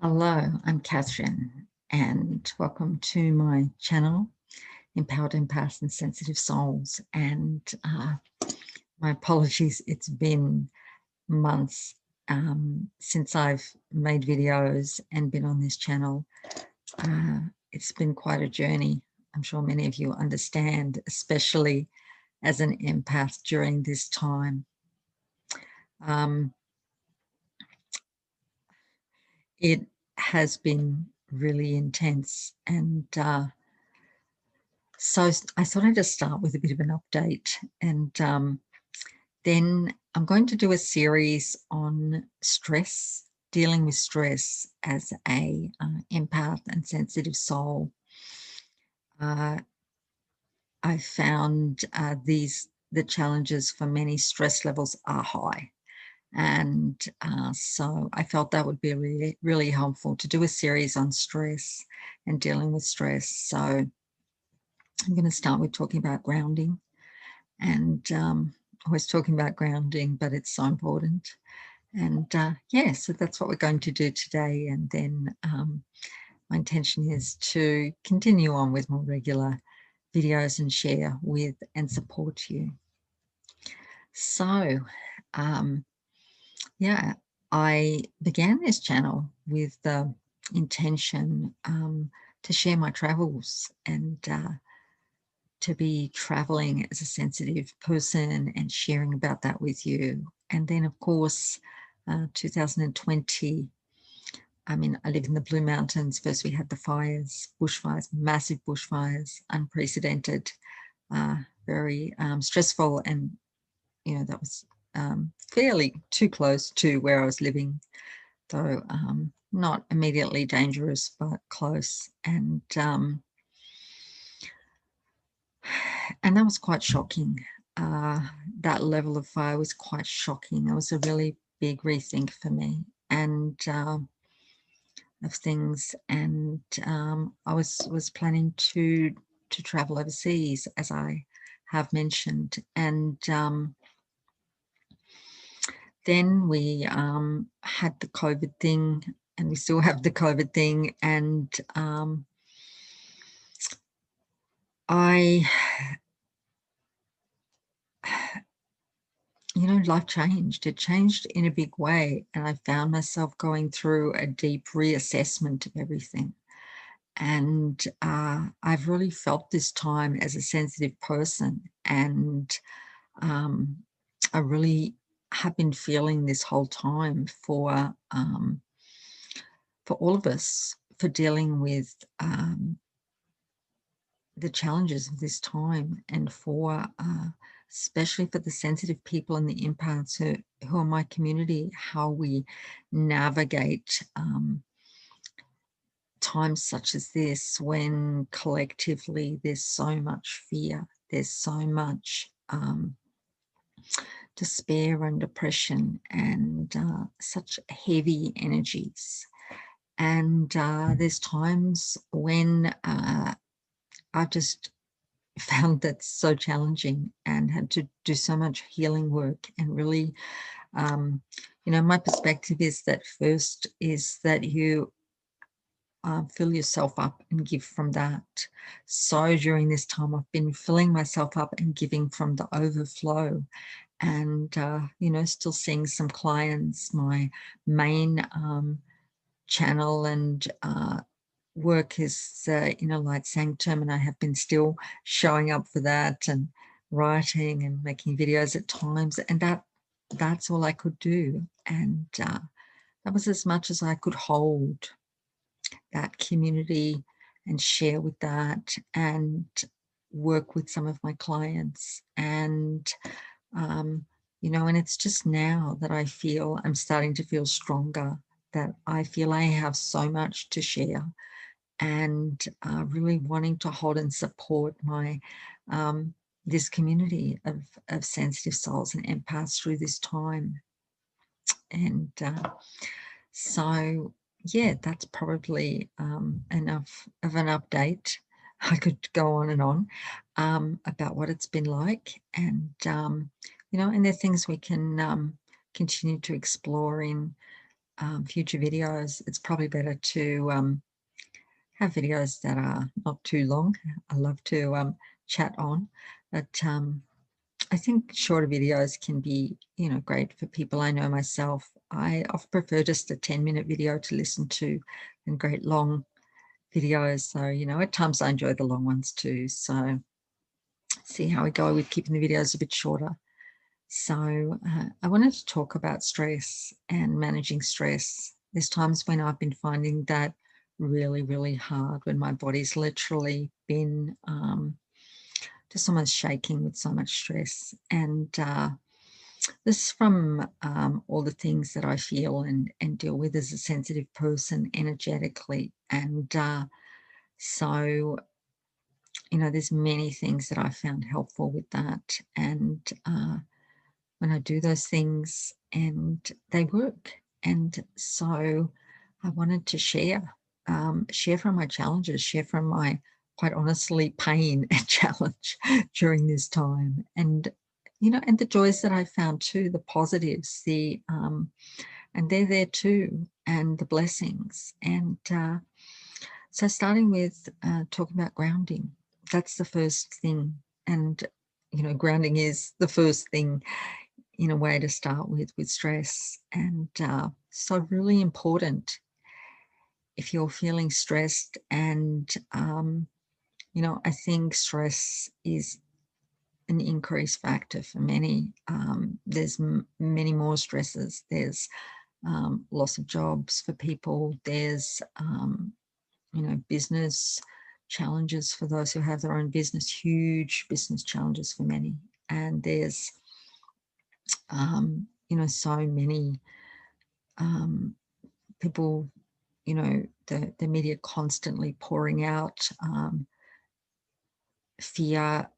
Hello, I'm Katherine, and welcome to my channel, Empowered Empaths and Sensitive Souls. And my apologies, it's been months since I've made videos and been on this channel. It's been quite a journey. I'm sure many of you understand, especially as an empath during this time. It has been really intense, and so I thought I'd just start with a bit of an update, and then I'm going to do a series on stress, dealing with stress as a empath and sensitive soul. I found the challenges for many stress levels are high. And so I felt that would be really, really helpful to do a series on stress and dealing with stress. So I'm going to start with talking about grounding. And I was talking about grounding, but it's so important. And yeah, so that's what we're going to do today. And then my intention is to continue on with more regular videos and share with and support you. So yeah, I began this channel with the intention to share my travels and to be traveling as a sensitive person and sharing about that with you. And then, of course, 2020, I live in the Blue Mountains. First, we had the fires, bushfires, massive bushfires, unprecedented, very stressful. And, that was fairly too close to where I was living, though not immediately dangerous, but close. And that was quite shocking. That level of fire was quite shocking. It was a really big rethink for me and of things. And I was planning to travel overseas, as I have mentioned. And then we had the COVID thing, and we still have the COVID thing. And life changed. It changed in a big way. And I found myself going through a deep reassessment of everything. And I've really felt this time as a sensitive person. And I really have been feeling this whole time for all of us, for dealing with the challenges of this time, and for especially for the sensitive people and the empaths who are my community, how we navigate times such as this, when collectively there's so much fear, there's so much despair and depression, and such heavy energies. And there's times when I've just found that so challenging and had to do so much healing work. And really, my perspective is that first is that you fill yourself up and give from that. So during this time, I've been filling myself up and giving from the overflow. And, still seeing some clients. My main channel and work is Inner Light Sanctum, and I have been still showing up for that and writing and making videos at times, and that's all I could do. And that was as much as I could hold, that community, and share with that, and work with some of my clients. And and it's just now that I feel I'm starting to feel stronger, that I feel I have so much to share, and really wanting to hold and support my this community of sensitive souls and empaths through this time. And so yeah, that's probably enough of an update. I could go on and on about what it's been like, and and there are things we can continue to explore in future videos, it's probably better to have videos that are not too long. I love to chat on, but I think shorter videos can be, great for people. I know myself, I often prefer just a 10-minute video to listen to than great long videos. So, at times I enjoy the long ones too. So see how we go with keeping the videos a bit shorter. So I wanted to talk about stress and managing stress. There's times when I've been finding that really, really hard, when my body's literally been just almost shaking with so much stress. And this is from all the things that I feel and deal with as a sensitive person energetically. And so, there's many things that I found helpful with that. And when I do those things, and they work. And so I wanted to share from my challenges, share from my, quite honestly, pain and challenge during this time. And, and the joys that I found too, the positives, and they're there too, and the blessings. And so starting with talking about grounding, that's the first thing. And, grounding is the first thing in a way to start with stress. And so really important if you're feeling stressed. And, I think stress is an increased factor for many. There's many more stresses. There's loss of jobs for people. There's, business challenges for those who have their own business, huge business challenges for many. And there's, so many people, the media constantly pouring out fear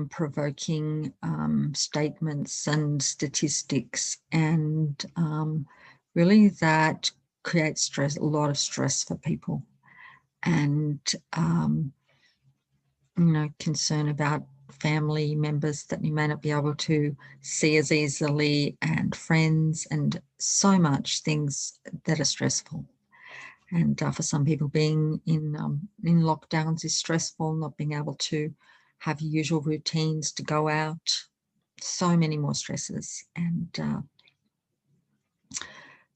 provoking statements and statistics, and really that creates stress, a lot of stress for people. And concern about family members that you may not be able to see as easily, and friends, and so much things that are stressful. And for some people, being in lockdowns is stressful, not being able to have usual routines to go out, so many more stresses. And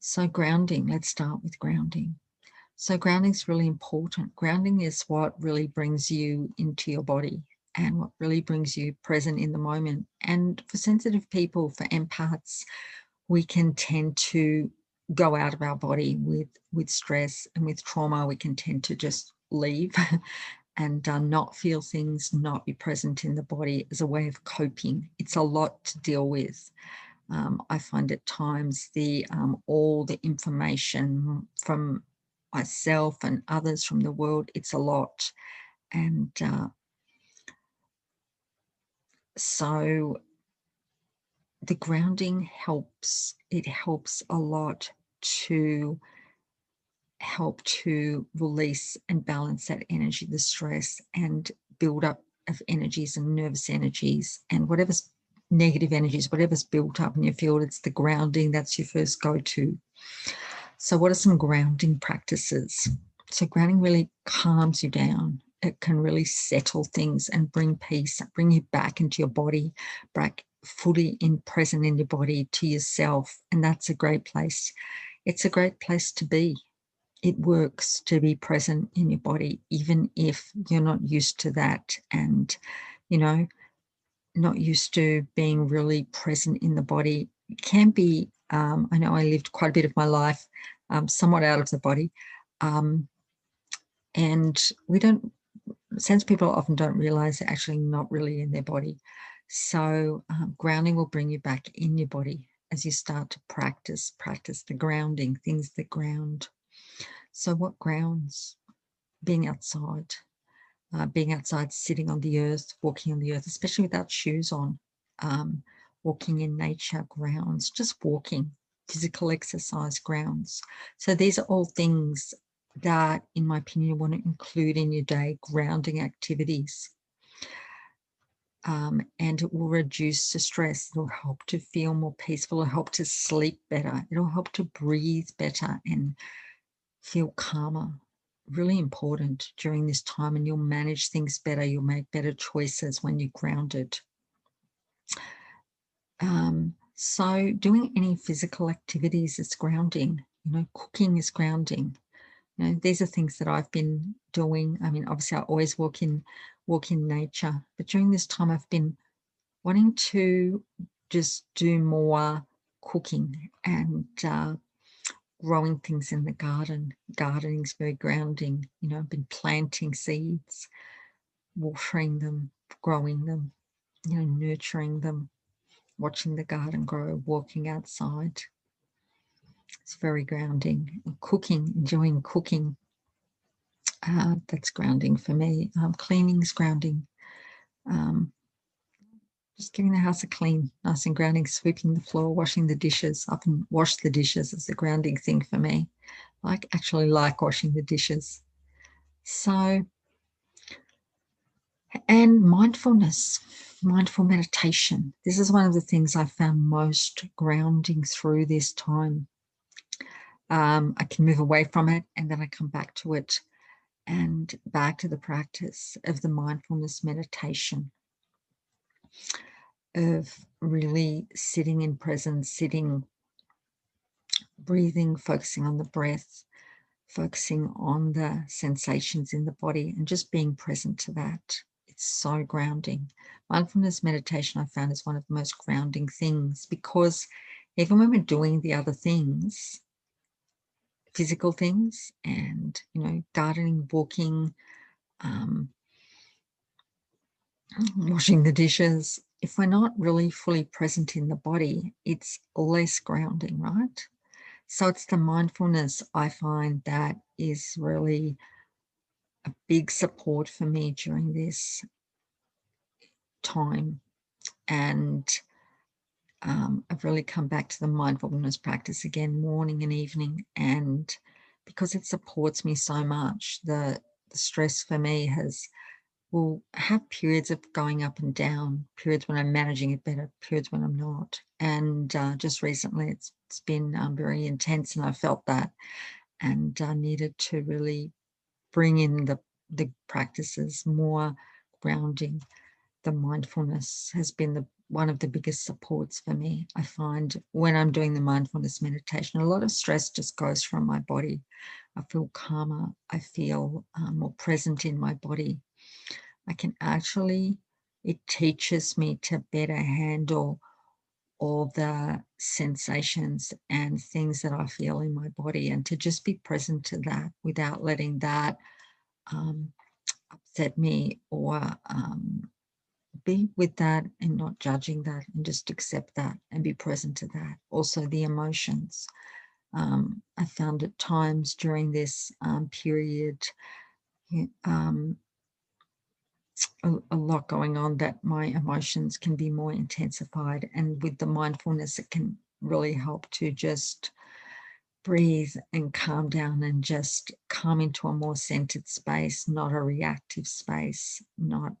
so grounding, let's start with grounding. So grounding is really important. Grounding is what really brings you into your body and what really brings you present in the moment. And for sensitive people, for empaths, we can tend to go out of our body with stress and with trauma. We can tend to just leave and not feel things, not be present in the body as a way of coping. It's a lot to deal with. I find at times all the information from myself and others from the world, it's a lot. And so the grounding helps. It helps a lot to help to release and balance that energy, the stress, and build up of energies and nervous energies and whatever's negative energies, whatever's built up in your field. It's the grounding that's your first go-to. So what are some grounding practices? So grounding really calms you down. It can really settle things and bring peace, bring you back into your body, back fully present in your body, to yourself. And that's a great place. It's a great place to be. It works to be present in your body, even if you're not used to that, and, not used to being really present in the body. It can be, I know I lived quite a bit of my life somewhat out of the body. And sense people often don't realize they're actually not really in their body. So grounding will bring you back in your body as you start to practice the grounding, things that ground. So what grounds? Being outside, sitting on the earth, walking on the earth, especially without shoes on, walking in nature grounds, just walking, physical exercise grounds. So these are all things that, in my opinion, you want to include in your day, grounding activities. and it will reduce the stress. It'll help to feel more peaceful. It'll help to sleep better. It'll help to breathe better and feel calmer. Really important during this time, and you'll manage things better. You'll make better choices when you're grounded. So doing any physical activities is grounding. Cooking is grounding. These are things that I've been doing. I mean, obviously I always walk in nature, but during this time I've been wanting to just do more cooking and growing things in the garden. Gardening is very grounding. I've been planting seeds, watering them, growing them, nurturing them, watching the garden grow, walking outside. It's very grounding. Cooking, enjoying cooking, that's grounding for me. Cleaning is grounding. Just giving the house a clean, nice and grounding, sweeping the floor, washing the dishes. I often wash the dishes as a grounding thing for me. I actually like washing the dishes. So, and mindfulness, mindful meditation. This is one of the things I found most grounding through this time. I can move away from it and then I come back to it and back to the practice of the mindfulness meditation, of really sitting in presence, sitting, breathing, focusing on the breath, focusing on the sensations in the body and just being present to that. It's so grounding. Mindfulness meditation I found is one of the most grounding things, because even when we're doing the other things, physical things, and gardening, walking, washing the dishes, if we're not really fully present in the body, it's less grounding, right? So it's the mindfulness I find that is really a big support for me during this time. And I've really come back to the mindfulness practice again, morning and evening. And because it supports me so much, the stress for me will have periods of going up and down, periods when I'm managing it better, periods when I'm not. And just recently it's been very intense, and I felt that, and needed to really bring in the practices more grounding. The mindfulness has been one of the biggest supports for me. I find when I'm doing the mindfulness meditation, a lot of stress just goes from my body. I feel calmer. I feel more present in my body. I can actually, it teaches me to better handle all the sensations and things that I feel in my body, and to just be present to that without letting that upset me, or be with that and not judging that, and just accept that and be present to that. Also the emotions. I found at times during this period a lot going on, that my emotions can be more intensified, and with the mindfulness it can really help to just breathe and calm down and just come into a more centered space, not a reactive space, not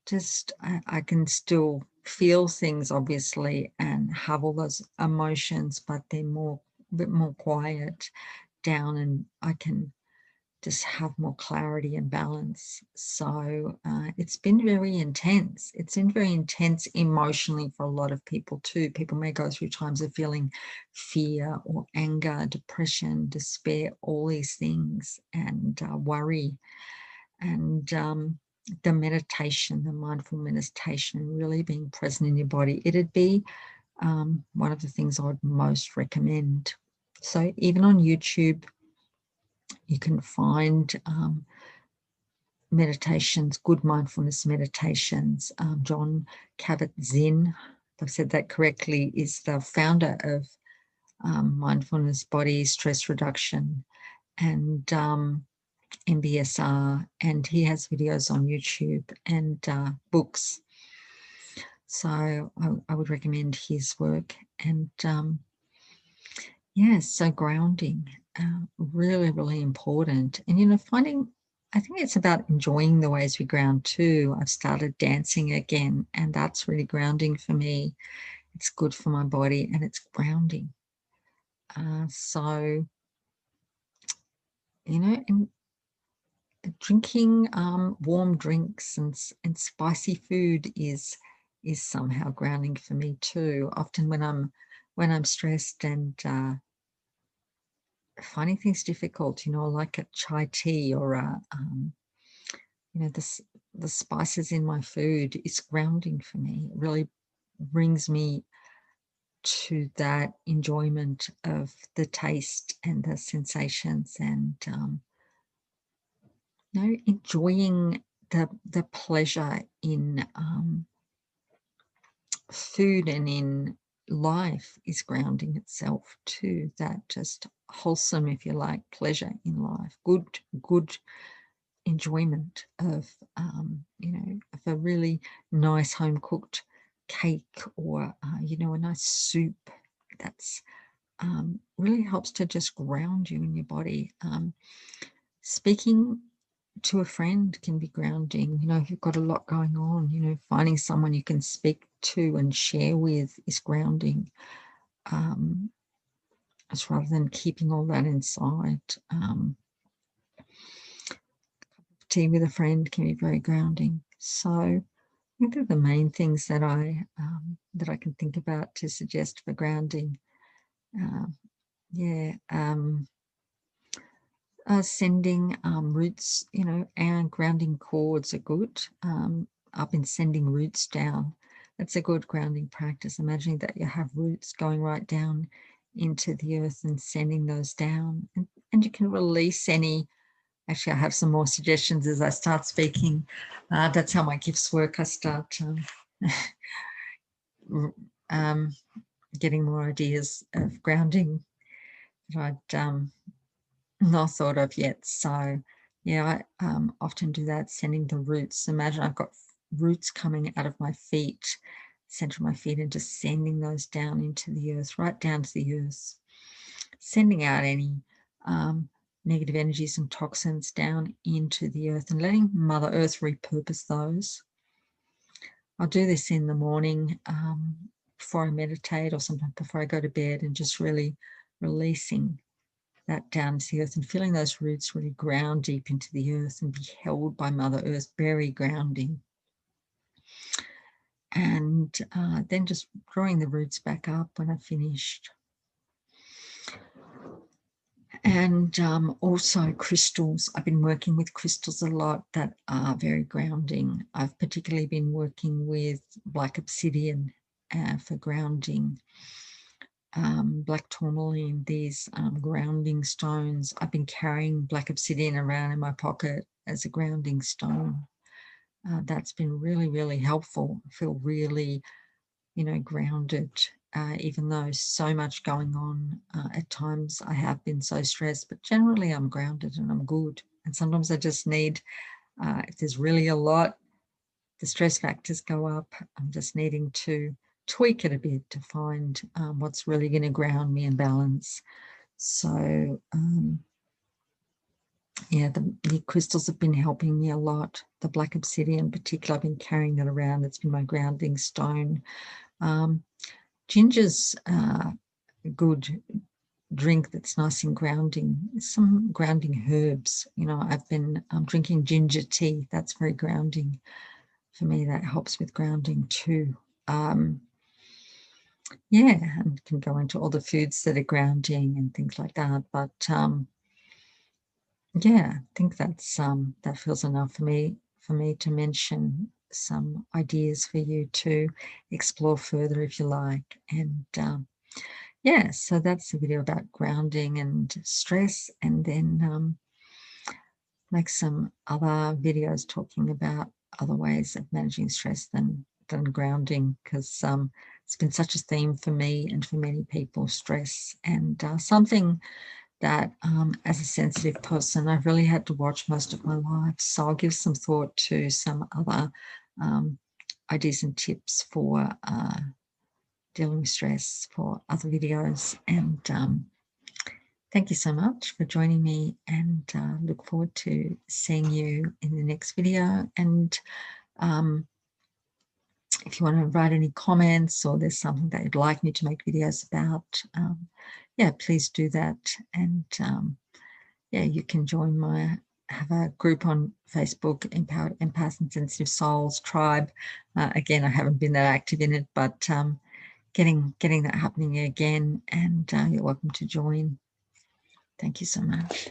just I can still feel things obviously and have all those emotions, but they're a bit more quiet down, and I can just have more clarity and balance. So it's been very intense. It's been very intense emotionally for a lot of people too. People may go through times of feeling fear or anger, depression, despair, all these things, and worry. And the meditation, the mindful meditation, really being present in your body, it'd be one of the things I would most recommend. So even on YouTube, you can find meditations, good mindfulness meditations. John Kabat-Zinn, if I've said that correctly, is the founder of mindfulness, body stress reduction, and MBSR, and he has videos on YouTube and books. So I would recommend his work. And yeah, so grounding, really, really important. And, finding I think it's about enjoying the ways we ground too. I've started dancing again, and that's really grounding for me. It's good for my body and it's grounding. So, you know, and drinking warm drinks and spicy food is somehow grounding for me too. Often when I'm stressed and finding things difficult, you know, like a chai tea or you know, the spices in my food is grounding for me. It really brings me to that enjoyment of the taste and the sensations, and you know, enjoying the pleasure in food and in life is grounding itself too. That just wholesome, if you like, pleasure in life, good enjoyment of you know, of a really nice home cooked cake, or you know, a nice soup. That's really helps to just ground you in your body. Speaking to a friend can be grounding. You know, if you've got a lot going on, you know, finding someone you can speak to and share with is grounding. As rather than keeping all that inside. Tea with a friend can be very grounding. So I think they're the main things that I can think about to suggest for grounding. Yeah. Sending roots, you know, and grounding cords are good. I've been sending roots down. That's a good grounding practice. Imagining that you have roots going right down into the earth and sending those down. And you can release any. Actually, I have some more suggestions as I start speaking. That's how my gifts work. I start um, getting more ideas of grounding that I'd not thought of yet. So yeah, I often do that, sending the roots. Imagine I've got roots coming out of my feet, center of my feet, and just sending those down into the earth, right down to the earth, sending out any negative energies and toxins down into the earth and letting Mother Earth repurpose those. I'll do this in the morning before I meditate, or sometimes before I go to bed, and just really releasing that down to the earth and feeling those roots really ground deep into the earth and be held by Mother Earth, very grounding. And then just drawing the roots back up when I've finished. And also crystals. I've been working with crystals a lot that are very grounding. I've particularly been working with black obsidian for grounding. Black tourmaline, these grounding stones. I've been carrying black obsidian around in my pocket as a grounding stone. That's been really, really helpful. I feel really, you know, grounded, even though so much going on. At times I have been so stressed, but generally I'm grounded and I'm good. And sometimes I just need, if there's really a lot, the stress factors go up. I'm just needing to tweak it a bit to find what's really going to ground me and balance. So yeah, the crystals have been helping me a lot. The black obsidian in particular, I've been carrying that around. It's been my grounding stone. Ginger's a good drink that's nice and grounding. Some grounding herbs. You know, I've been drinking ginger tea. That's very grounding for me. That helps with grounding too. Yeah, and can go into all the foods that are grounding and things like that. But yeah, I think that's that feels enough for me to mention some ideas for you to explore further if you like. And yeah, so that's a video about grounding and stress, and then make some other videos talking about other ways of managing stress than grounding, because it's been such a theme for me and for many people, stress, and something that as a sensitive person I've really had to watch most of my life. So I'll give some thought to some other ideas and tips for dealing with stress for other videos. And Thank you so much for joining me, and look forward to seeing you in the next video. And if you want to write any comments, or there's something that you'd like me to make videos about, yeah, please do that. And yeah, you can join have a group on Facebook, Empowered Empaths and Sensitive Souls Tribe. Again, I haven't been that active in it, but getting that happening again, and you're welcome to join. Thank you so much.